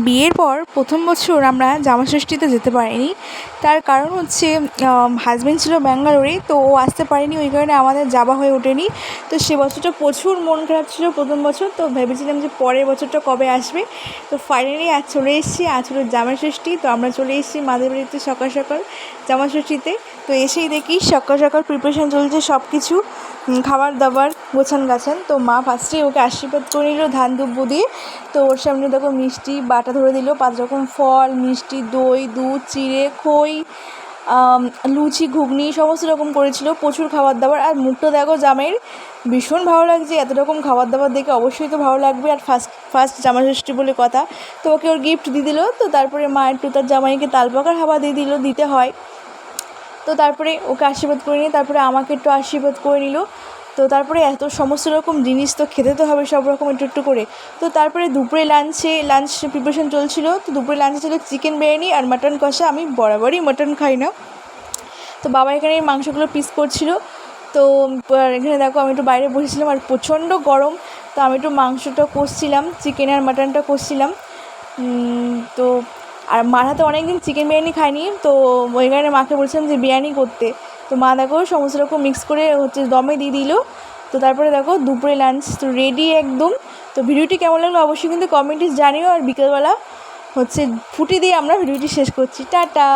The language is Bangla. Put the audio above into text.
বিয়ের পর প্রথম বছর আমরা জামাষষ্ঠীতে যেতে পারিনি। তার কারণ হচ্ছে হাজব্যান্ড ছিল ব্যাঙ্গালোরে, তো ও আসতে পারেনি, ওই কারণে আমাদের যাওয়া হয়ে ওঠেনি। তো সে বছরটা প্রচুর মন খারাপ ছিল প্রথম বছর, তো ভেবেছিলাম যে পরের বছরটা কবে আসবে। তো ফাইনালি আজ চলে এসেছি, আজ হলো জামাষষ্ঠী। তো আমরা চলে এসেছি মাদের বাড়িতে সকাল সকাল জামাষষ্ঠীতে। তো এসেই দেখি সকাল সকাল প্রিপারেশান চলছে সব কিছু, খাবার দাবার গোছান গাছান। তো মা ফার্স্টে ওকে আশীর্বাদ করে নিল ধান দুব্য দিয়ে। তো ওর সামনে দেখো মিষ্টি বাটা ধরে দিল, 5 রকম ফল, মিষ্টি, দই, দুধ, চিড়ে, খই, লুচি, ঘুগনি সমস্ত রকম করেছিল, প্রচুর খাবার দাবার। আর মুখটা দেখো জামাইয়ের ভীষণ ভালো লাগছে, এত রকম খাবার দাবার দেখে অবশ্যই তো ভালো লাগবে। আর ফার্স্ট জামাষষ্ঠী বলে কথা, তো ওকে ওর গিফট দিয়ে দিল। তো তারপরে মা একটু তার জামাইকে তালপাকার হাওয়া দিয়ে দিল, দিতে হয়। তো তারপরে ওকে আশীর্বাদ করে নিয়ে তারপরে আমাকে একটু আশীর্বাদ করে নিল। তো তারপরে এত সমস্ত রকম জিনিস তো খেতে তো হবে সব রকম একটু একটু করে। তো তারপরে দুপুরে লাঞ্চ প্রিপারেশন চলছিল। তো দুপুরে লাঞ্চে ছিল চিকেন বিরিয়ানি আর মাটন কষা। আমি বরাবরই মাটন খাই না, তো বাবা এখানে এই মাংসগুলো পিস করছিল। তো এখানে দেখো আমি একটু বাইরে বসেছিলাম, আর প্রচণ্ড গরম। তো আমি একটু মাংসটা কষছিলাম, চিকেন আর মাটনটা কষছিলাম। তো আর মার হাতে অনেক দিন চিকেন বিরিয়ানি খাইনি, তো ওই কারণে মাকে বলছিলাম যে বিরিয়ানি করতে। তো মা দেখো সমস্ত রকম মিক্স করে হচ্ছে দমে দিয়ে দিল। তো তারপরে দেখো দুপুরে লাঞ্চ তো রেডি একদম। তো ভিডিওটি কেমন লাগলো অবশ্যই কিন্তু কমেন্টে জানিও। আর বিকেলবেলা হচ্ছে ফুটি দিয়ে আমরা ভিডিওটি শেষ করছি। টাটা।